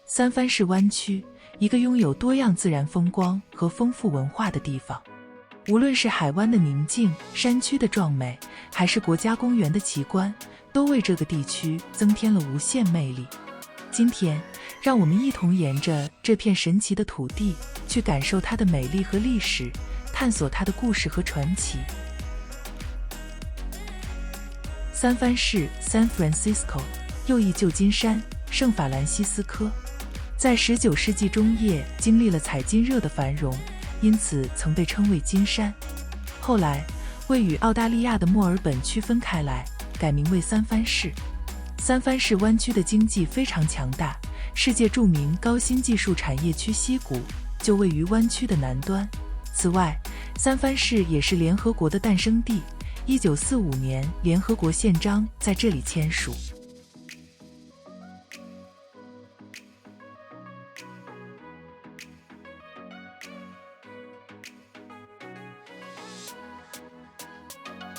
三藩市湾区，一个拥有多样自然风光和丰富文化的地方。无论是海湾的宁静、山区的壮美，还是国家公园的奇观，都为这个地区增添了无限魅力。今天，让我们一同沿着这片神奇的土地，去感受它的美丽和历史，探索它的故事和传奇。三藩市 San Francisco 又译旧金山、圣法兰西斯科，在19世纪中叶经历了采金热的繁荣，因此曾被称为金山。后来为与澳大利亚的墨尔本区分开来，改名为三藩市。三藩市湾区的经济非常强大，世界著名高新技术产业区西谷就位于湾区的南端。此外，三藩市也是联合国的诞生地，1945年联合国宪章在这里签署。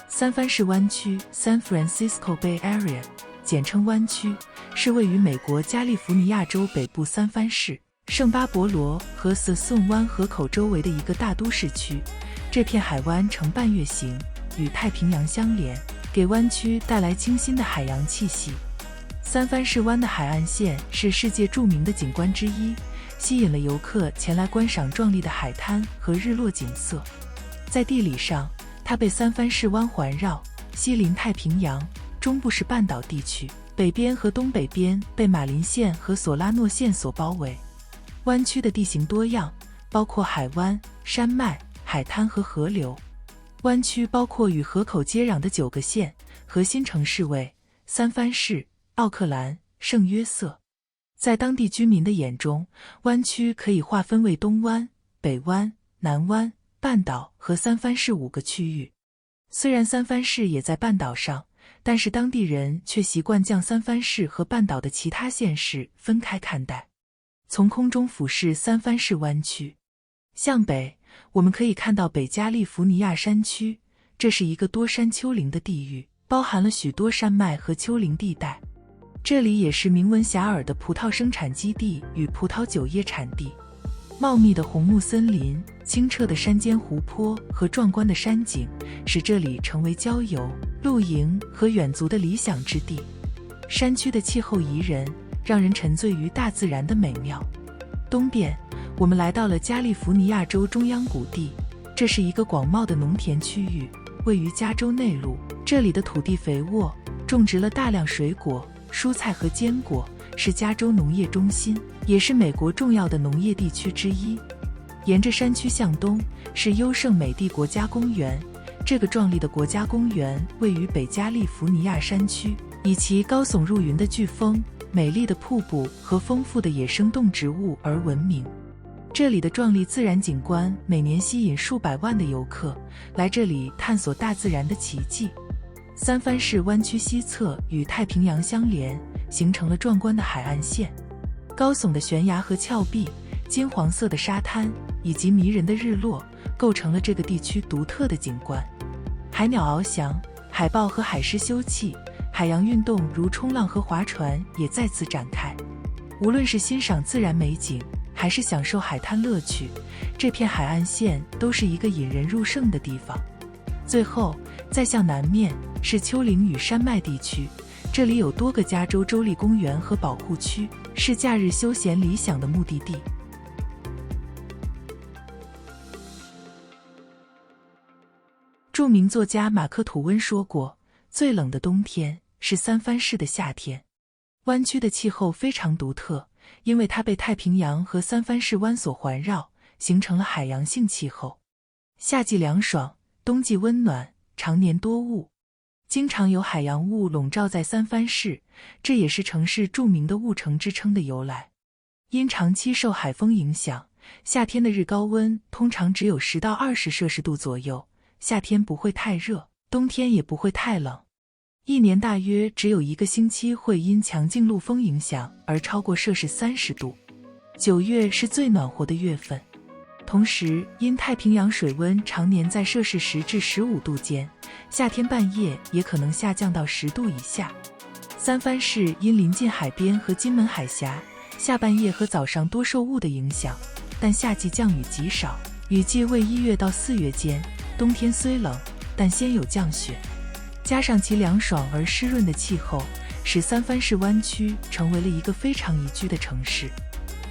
三藩市湾区 San Francisco Bay Area 简称湾区，是位于美国加利福尼亚州北部三藩市、圣巴伯罗和 Suisun 湾河口周围的一个大都市区。这片海湾呈半月形，与太平洋相连，给湾区带来清新的海洋气息。三藩市湾的海岸线是世界著名的景观之一，吸引了游客前来观赏壮丽的海滩和日落景色。在地理上，它被三藩市湾环绕，西临太平洋，中部是半岛地区，北边和东北边被马林县和索拉诺县所包围。湾区的地形多样，包括海湾、山脉、海滩和河流。湾区包括与河口接壤的9个县，核心城市为三藩市、奥克兰、圣约瑟。在当地居民的眼中，湾区可以划分为东湾、北湾、南湾、半岛和三藩市5个区域。虽然三藩市也在半岛上，但是当地人却习惯将三藩市和半岛的其他县市分开看待。从空中俯视三藩市湾区，向北，我们可以看到北加利福尼亚山区，这是一个多山丘陵的地域，包含了许多山脉和丘陵地带。这里也是名闻遐迩的葡萄生产基地与葡萄酒业产地。茂密的红木森林、清澈的山间湖泊和壮观的山景，使这里成为郊游、露营和远足的理想之地。山区的气候宜人，让人沉醉于大自然的美妙。东边，我们来到了加利福尼亚州中央谷地，这是一个广袤的农田区域，位于加州内陆。这里的土地肥沃，种植了大量水果、蔬菜和坚果，是加州农业中心，也是美国重要的农业地区之一。沿着山区向东是优胜美地国家公园，这个壮丽的国家公园位于北加利福尼亚山区，以其高耸入云的飓风、美丽的瀑布和丰富的野生动植物而闻名。这里的壮丽自然景观每年吸引数百万的游客来这里探索大自然的奇迹。三藩市湾区西侧与太平洋相连，形成了壮观的海岸线。高耸的悬崖和峭壁、金黄色的沙滩以及迷人的日落，构成了这个地区独特的景观。海鸟翱翔，海豹和海狮休憩，海洋运动如冲浪和划船也再次展开。无论是欣赏自然美景，还是享受海滩乐趣，这片海岸线都是一个引人入胜的地方。最后，再向南面是丘陵与山脉地区，这里有多个加州州立公园和保护区，是假日休闲理想的目的地。著名作家马克·吐温说过，最冷的冬天是三藩市的夏天。湾区的气候非常独特，因为它被太平洋和三藩市湾所环绕，形成了海洋性气候。夏季凉爽，冬季温暖，常年多雾。经常有海洋雾笼罩在三藩市，这也是城市著名的雾城之称的由来。因长期受海风影响，夏天的日高温通常只有10到20摄氏度左右，夏天不会太热，冬天也不会太冷。一年大约只有1个星期会因强劲陆风影响而超过摄氏30度。9月是最暖和的月份。同时，因太平洋水温常年在摄氏10至15度间，夏天半夜也可能下降到10度以下。三藩市因临近海边和金门海峡，下半夜和早上多受雾的影响，但夏季降雨极少，雨季为1月到4月间，冬天虽冷，但先有降雪。加上其凉爽而湿润的气候，使三藩市湾区成为了一个非常宜居的城市，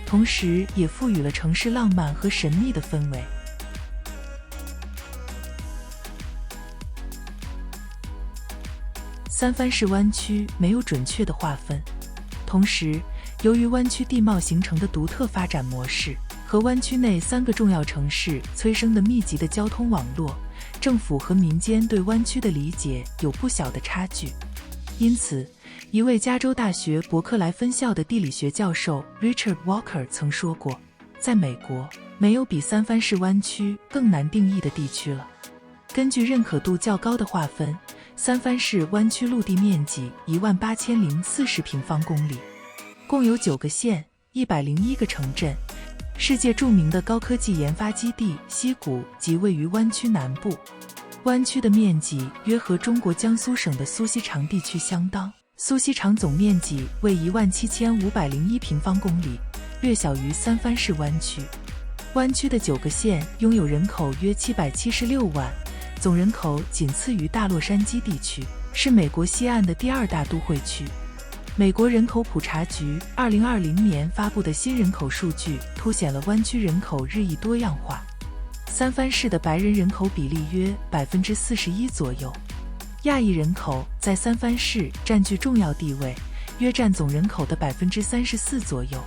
同时也赋予了城市浪漫和神秘的氛围。三藩市湾区没有准确的划分，同时由于湾区地貌形成的独特发展模式和湾区内3个重要城市催生的密集的交通网络，政府和民间对湾区的理解有不小的差距。因此，一位加州大学伯克莱分校的地理学教授 Richard Walker 曾说过，在美国，没有比三藩市湾区更难定义的地区了。根据认可度较高的划分，三藩市湾区陆地面积18040平方公里，共有9个县，101个城镇。世界著名的高科技研发基地溪谷即位于湾区南部。湾区的面积约和中国江苏省的苏锡常地区相当，苏锡常总面积为17501平方公里，略小于三藩市湾区。湾区的9个县拥有人口约776万，总人口仅次于大洛杉矶地区，是美国西岸的第2大都会区。美国人口普查局2020年发布的新人口数据凸显了湾区人口日益多样化。三藩市的白人人口比例约41%左右，亚裔人口在三藩市占据重要地位，约占总人口的34%左右。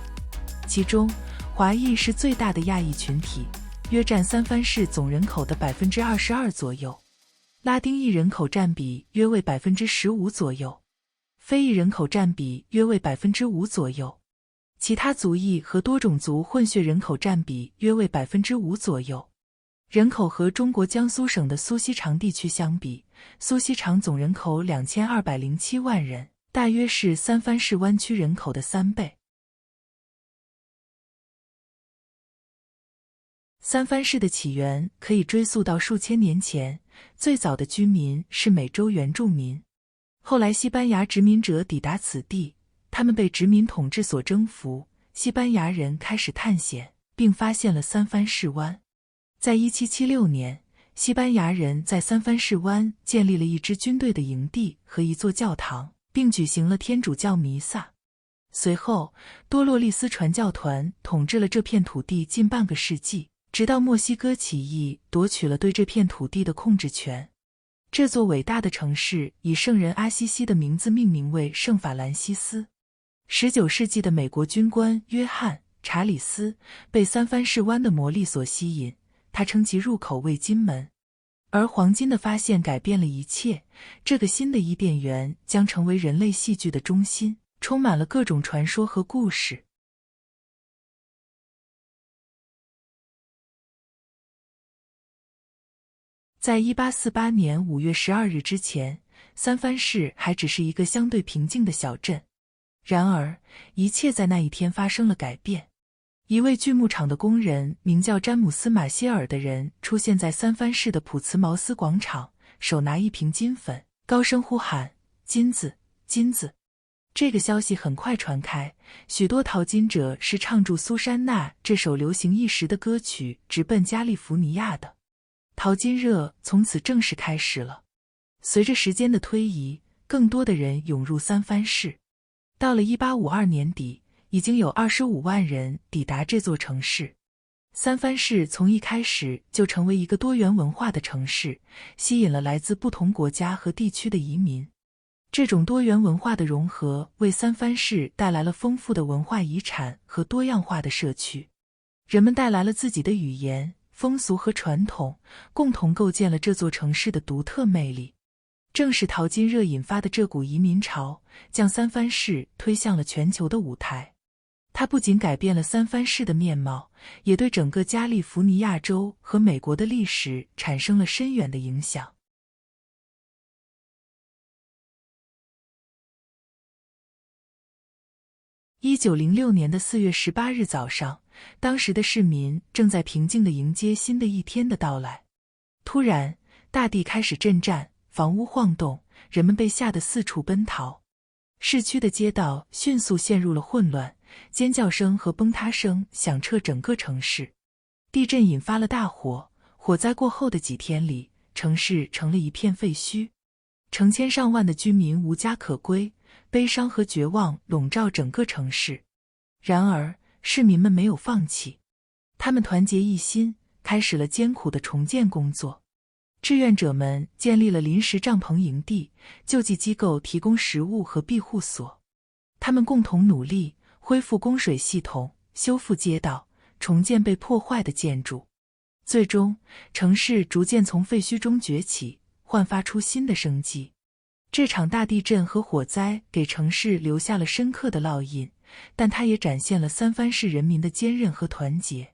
其中，华裔是最大的亚裔群体，约占三藩市总人口的22%左右。拉丁裔人口占比约为15%左右，非裔人口占比约为5%左右，其他族裔和多种族混血人口占比约为5%左右。人口和中国江苏省的苏锡常地区相比，苏锡常总人口2207万人，大约是三藩市湾区人口的3倍。三藩市的起源可以追溯到数千年前，最早的居民是美洲原住民。后来西班牙殖民者抵达此地，他们被殖民统治所征服，西班牙人开始探险，并发现了三藩市湾。在1776年，西班牙人在三藩市湾建立了一支军队的营地和一座教堂，并举行了天主教弥撒。随后，多洛利斯传教团统治了这片土地近半个世纪，直到墨西哥起义夺取了对这片土地的控制权。这座伟大的城市以圣人阿西西的名字命名为圣法兰西斯。19世纪的美国军官约翰·查理斯被三藩市湾的魔力所吸引，他称其入口为金门。而黄金的发现改变了一切，这个新的伊甸园将成为人类戏剧的中心，充满了各种传说和故事。在1848年5月12日之前，三藩市还只是一个相对平静的小镇。然而，一切在那一天发生了改变。一位锯木厂的工人名叫詹姆斯·马歇尔的人出现在三藩市的普茨茅斯广场，手拿一瓶金粉，高声呼喊：“金子，金子！”这个消息很快传开，许多淘金者是唱住苏珊娜这首流行一时的歌曲直奔加利福尼亚的。淘金热从此正式开始了。随着时间的推移，更多的人涌入三藩市。到了1852年底，已经有25万人抵达这座城市。三藩市从一开始就成为一个多元文化的城市，吸引了来自不同国家和地区的移民。这种多元文化的融合为三藩市带来了丰富的文化遗产和多样化的社区。人们带来了自己的语言、风俗和传统，共同构建了这座城市的独特魅力。正是淘金热引发的这股移民潮，将三藩市推向了全球的舞台。它不仅改变了三藩市的面貌，也对整个加利福尼亚州和美国的历史产生了深远的影响。1906年的4月18日早上，当时的市民正在平静地迎接新的一天的到来。突然，大地开始震颤，房屋晃动，人们被吓得四处奔逃。市区的街道迅速陷入了混乱，尖叫声和崩塌声响彻整个城市。地震引发了大火，火灾过后的几天里，城市成了一片废墟，成千上万的居民无家可归，悲伤和绝望笼罩整个城市。然而，市民们没有放弃，他们团结一心，开始了艰苦的重建工作。志愿者们建立了临时帐篷营地，救济机构提供食物和庇护所。他们共同努力，恢复供水系统，修复街道，重建被破坏的建筑。最终，城市逐渐从废墟中崛起，焕发出新的生机。这场大地震和火灾给城市留下了深刻的烙印，但它也展现了三藩市人民的坚韧和团结。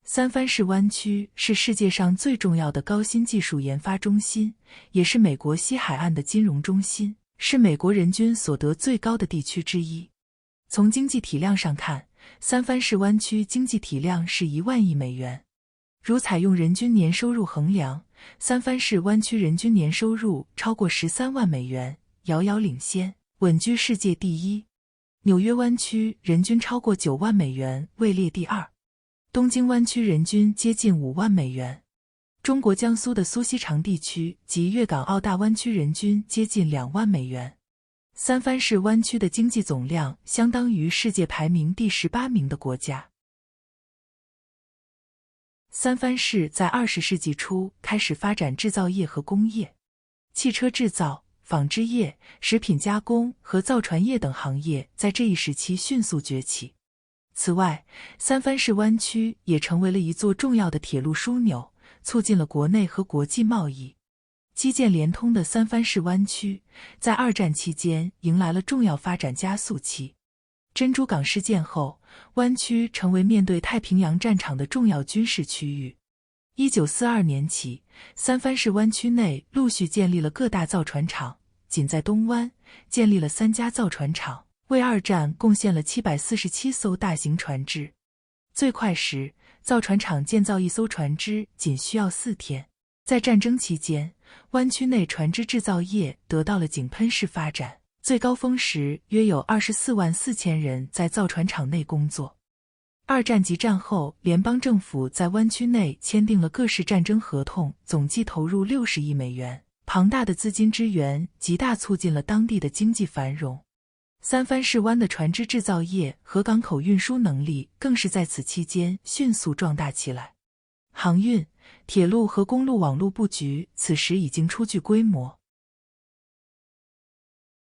三藩市湾区是世界上最重要的高新技术研发中心，也是美国西海岸的金融中心，是美国人均所得最高的地区之一。从经济体量上看，三藩市湾区经济体量是1万亿美元。如采用人均年收入衡量，三藩市湾区人均年收入超过13万美元，遥遥领先，稳居世界第一。纽约湾区人均超过9万美元，位列第二。东京湾区人均接近5万美元。中国江苏的苏锡常地区及粤港澳大湾区人均接近2万美元。三藩市湾区的经济总量相当于世界排名第18名的国家。三藩市在20世纪初开始发展制造业和工业，汽车制造、纺织业、食品加工和造船业等行业在这一时期迅速崛起。此外，三藩市湾区也成为了一座重要的铁路枢纽，促进了国内和国际贸易。基建连通的三藩市湾区，在二战期间迎来了重要发展加速期。珍珠港事件后，湾区成为面对太平洋战场的重要军事区域。1942年起，三藩市湾区内陆续建立了各大造船厂，仅在东湾建立了3家造船厂，为二战贡献了747艘大型船只。最快时，造船厂建造一艘船只仅需要4天。在战争期间，湾区内船只制造业得到了井喷式发展，最高峰时约有24万4千人在造船厂内工作。二战及战后，联邦政府在湾区内签订了各式战争合同，总计投入60亿美元，庞大的资金支援极大促进了当地的经济繁荣。三藩市湾的船只制造业和港口运输能力更是在此期间迅速壮大起来。航运、铁路和公路网络布局此时已经初具规模。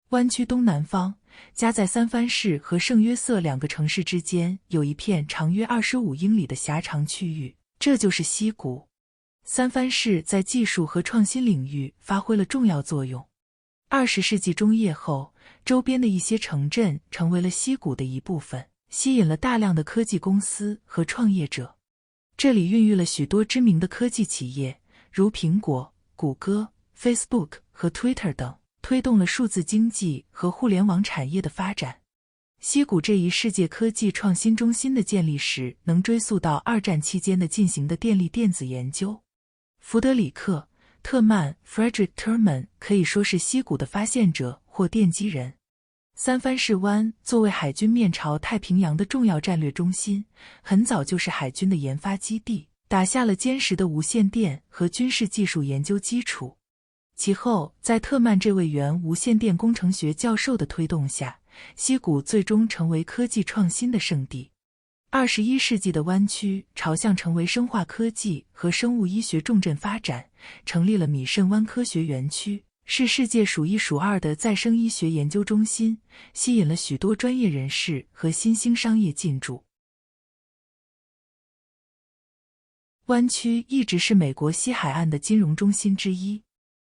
湾区东南方，夹在三藩市和圣约瑟2个城市之间，有一片长约25英里的狭长区域，这就是溪谷。三藩市在技术和创新领域发挥了重要作用。20世纪中叶后，周边的一些城镇成为了溪谷的一部分，吸引了大量的科技公司和创业者。这里孕育了许多知名的科技企业，如苹果、谷歌、Facebook 和 Twitter 等，推动了数字经济和互联网产业的发展。溪谷这一世界科技创新中心的建立史能追溯到二战期间的进行的电力电子研究。弗德里克·特曼 （Frederick Terman） 可以说是溪谷的发现者或奠基人。三藩市湾作为海军面朝太平洋的重要战略中心，很早就是海军的研发基地，打下了坚实的无线电和军事技术研究基础。其后，在特曼这位原无线电工程学教授的推动下，溪谷最终成为科技创新的圣地。21世纪的湾区朝向成为生化科技和生物医学重镇发展，成立了米慎湾科学园区，是世界数1数2的再生医学研究中心，吸引了许多专业人士和新兴商业进驻。湾区一直是美国西海岸的金融中心之一，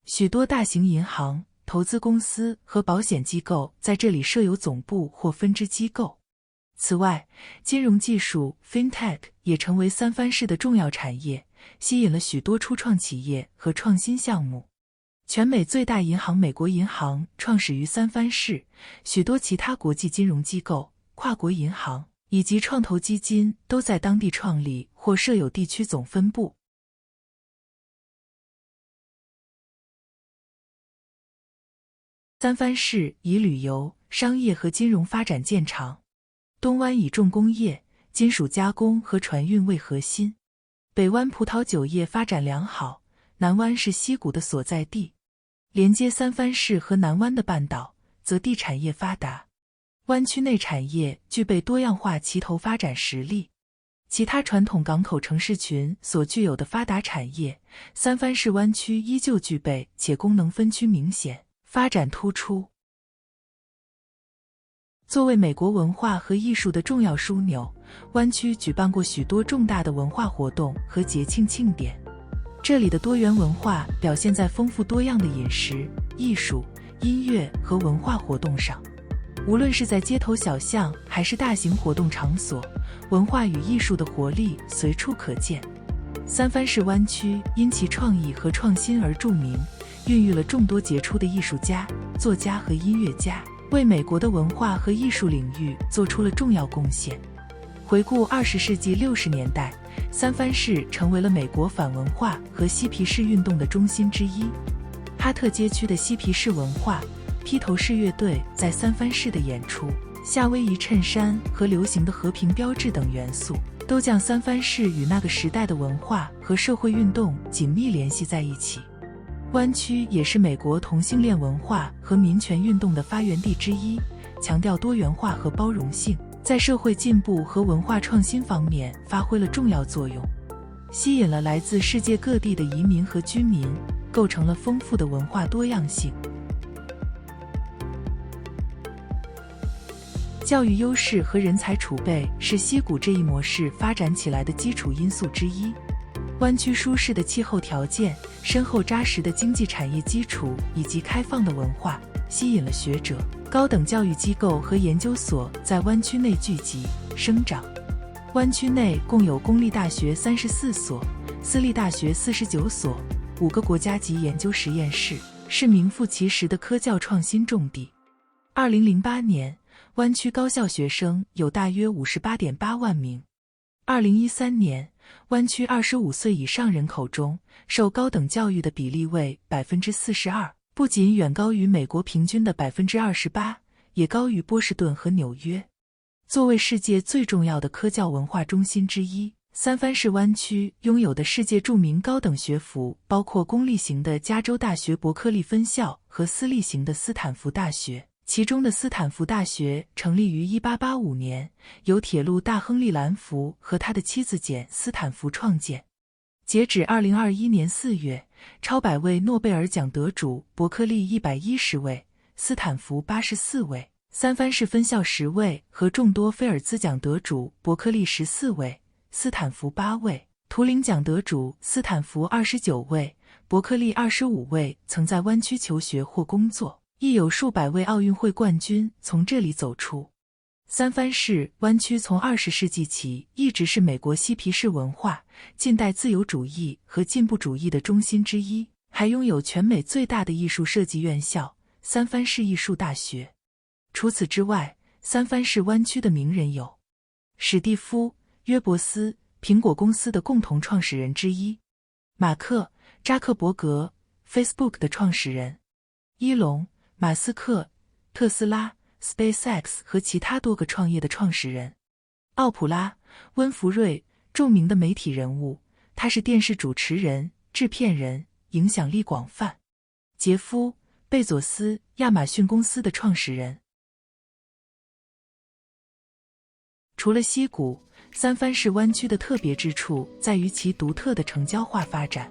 许多大型银行、投资公司和保险机构在这里设有总部或分支机构。此外，金融技术 FinTech 也成为三藩市的重要产业，吸引了许多初创企业和创新项目。全美最大银行美国银行创始于三藩市，许多其他国际金融机构、跨国银行以及创投基金都在当地创立或设有地区总分部。三藩市以旅游、商业和金融发展见长，东湾以重工业、金属加工和船运为核心，北湾葡萄酒业发展良好，南湾是矽谷的所在地，连接三藩市和南湾的半岛则地产业发达。湾区内产业具备多样化齐头发展实力，其他传统港口城市群所具有的发达产业，三藩市湾区依旧具备，且功能分区明显，发展突出。作为美国文化和艺术的重要枢纽，湾区举办过许多重大的文化活动和节庆庆典。这里的多元文化表现在丰富多样的饮食、艺术、音乐和文化活动上。无论是在街头小巷还是大型活动场所，文化与艺术的活力随处可见。三藩市湾区因其创意和创新而著名，孕育了众多杰出的艺术家、作家和音乐家，为美国的文化和艺术领域做出了重要贡献。回顾20世纪60年代，三藩市成为了美国反文化和嬉皮士运动的中心之一。哈特街区的嬉皮士文化、披头士乐队在三藩市的演出、夏威夷衬衫和流行的和平标志等元素，都将三藩市与那个时代的文化和社会运动紧密联系在一起。湾区也是美国同性恋文化和民权运动的发源地之一，强调多元化和包容性，在社会进步和文化创新方面发挥了重要作用，吸引了来自世界各地的移民和居民，构成了丰富的文化多样性。教育优势和人才储备是矽谷这一模式发展起来的基础因素之一。湾区舒适的气候条件、深厚扎实的经济产业基础以及开放的文化，吸引了学者、高等教育机构和研究所在湾区内聚集、生长。湾区内共有公立大学34所，私立大学49所，5个国家级研究实验室，是名副其实的科教创新重地。2008年，湾区高校学生有大约 58.8 万名。2013年，湾区25岁以上人口中受高等教育的比例为 42%， 不仅远高于美国平均的 28%， 也高于波士顿和纽约。作为世界最重要的科教文化中心之一，三藩市湾区拥有的世界著名高等学府包括公立型的加州大学伯克利分校和私立型的斯坦福大学。其中的斯坦福大学成立于1885年，由铁路大亨利·兰福和他的妻子简·斯坦福创建。截止2021年4月，超100位诺贝尔奖得主，伯克利110位，斯坦福84位，三藩市分校10位和众多菲尔兹奖得主，伯克利14位，斯坦福8位，图灵奖得主，斯坦福29位，伯克利25位，曾在湾区求学或工作。亦有数百位奥运会冠军从这里走出。三藩市湾区从20世纪起一直是美国嬉皮士文化、近代自由主义和进步主义的中心之一，还拥有全美最大的艺术设计院校——三藩市艺术大学。除此之外，三藩市湾区的名人有史蒂夫·约伯斯，苹果公司的共同创始人之一；马克·扎克伯格 ，Facebook 的创始人；伊隆·马斯克、特斯拉、SpaceX 和其他多个创业的创始人；奥普拉·温弗瑞，著名的媒体人物，他是电视主持人、制片人，影响力广泛；杰夫·贝佐斯，亚马逊公司的创始人。除了矽谷，三藩市湾区的特别之处在于其独特的城郊化发展。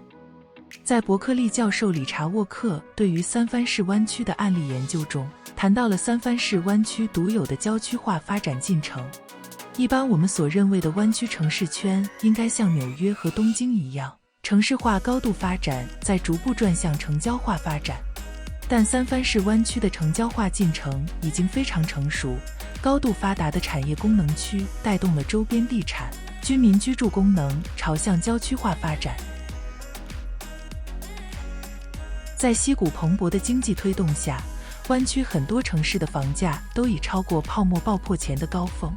在伯克利教授理查沃克对于三藩市湾区的案例研究中，谈到了三藩市湾区独有的郊区化发展进程。一般我们所认为的湾区城市圈应该像纽约和东京一样，城市化高度发展，再逐步转向城郊化发展。但三藩市湾区的城郊化进程已经非常成熟，高度发达的产业功能区带动了周边地产、居民居住功能朝向郊区化发展。在矽谷蓬勃的经济推动下，湾区很多城市的房价都已超过泡沫爆破前的高峰。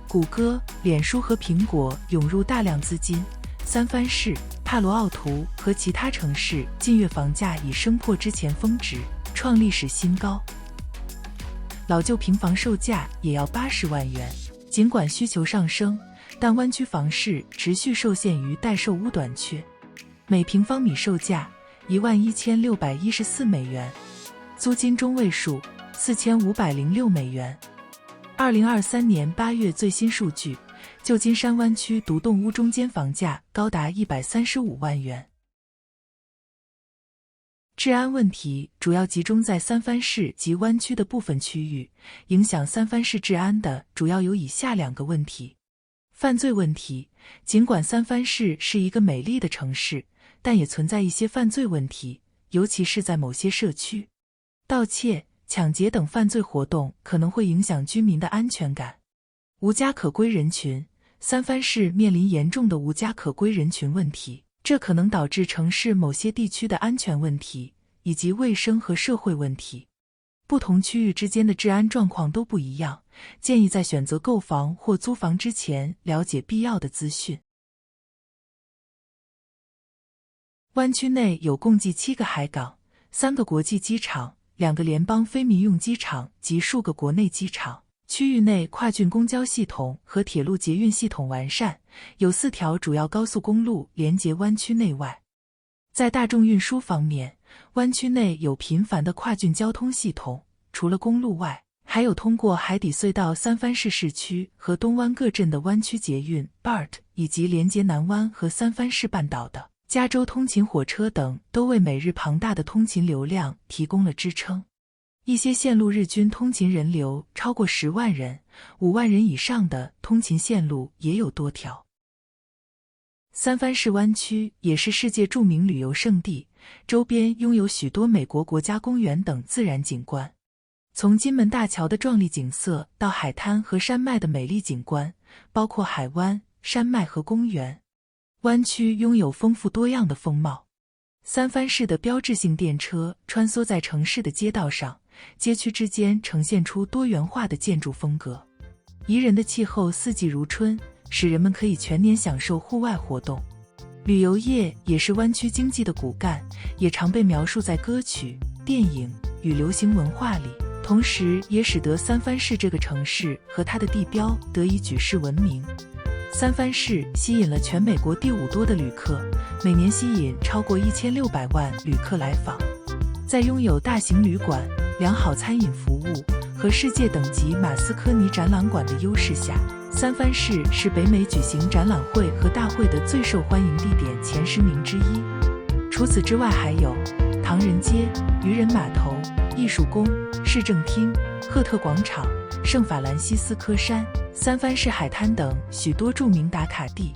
谷歌、脸书和苹果涌入大量资金，三藩市、帕罗奥图和其他城市近月房价已升破之前峰值，创历史新高。老旧平房售价也要80万元。尽管需求上升，但湾区房市持续受限于待售屋短缺，每平方米售价$11,614美元，租金中位数$4,506美元。2023年8月最新数据，旧金山湾区独栋屋中间房价高达135万元。治安问题主要集中在三藩市及湾区的部分区域，影响三藩市治安的主要有以下2个问题。犯罪问题，尽管三藩市是一个美丽的城市，但也存在一些犯罪问题，尤其是在某些社区。盗窃、抢劫等犯罪活动可能会影响居民的安全感。无家可归人群，三藩市面临严重的无家可归人群问题，这可能导致城市某些地区的安全问题，以及卫生和社会问题。不同区域之间的治安状况都不一样，建议在选择购房或租房之前了解必要的资讯。湾区内有共计7个海港、3个国际机场、2个联邦非民用机场及数个国内机场。区域内跨郡公交系统和铁路捷运系统完善，有4条主要高速公路连接湾区内外。在大众运输方面，湾区内有频繁的跨郡交通系统，除了公路外，还有通过海底隧道三藩市市区和东湾各镇的湾区捷运 BART， 以及连接南湾和三藩市半岛的加州通勤火车等，都为每日庞大的通勤流量提供了支撑。一些线路日均通勤人流超过10万人，5万人以上的通勤线路也有多条。三藩市湾区也是世界著名旅游胜地，周边拥有许多美国国家公园等自然景观。从金门大桥的壮丽景色到海滩和山脉的美丽景观，包括海湾、山脉和公园，湾区拥有丰富多样的风貌。三藩市的标志性电车穿梭在城市的街道上，街区之间呈现出多元化的建筑风格。宜人的气候四季如春，使人们可以全年享受户外活动。旅游业也是湾区经济的骨干，也常被描述在歌曲、电影与流行文化里，同时也使得三藩市这个城市和它的地标得以举世闻名。三藩市吸引了全美国第5多的旅客，每年吸引超过1600万旅客来访。在拥有大型旅馆、良好餐饮服务和世界等级马斯科尼展览馆的优势下，三藩市是北美举行展览会和大会的最受欢迎地点前10名之一。除此之外，还有唐人街、渔人码头、艺术宫、市政厅、赫特广场、圣法兰西斯科山、三藩市海滩等许多著名打卡地。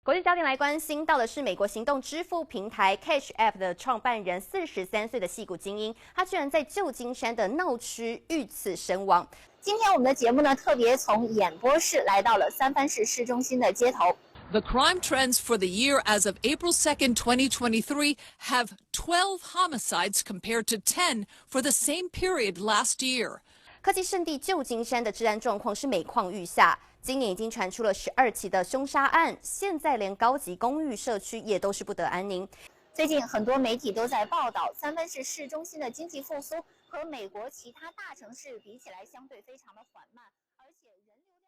国际焦点来关心到的是，美国行动支付平台 Cash App 的创办人43岁的矽谷精英，他居然在旧金山的闹区遇刺身亡。今天我们的节目呢，特别从演播室来到了三藩市市中心的街头。The crime trends for the year as of April 2nd, 2023 have 12 homicides compared to 10 for the same period last year. 科技圣地旧金山的治安状况是每况愈下。今年已经传出了12起的凶杀案，现在连高级公寓社区也都是不得安宁。最近很多媒体都在报道，三藩市市中心的经济复苏和美国其他大城市比起来，相对非常的缓慢，而且人流。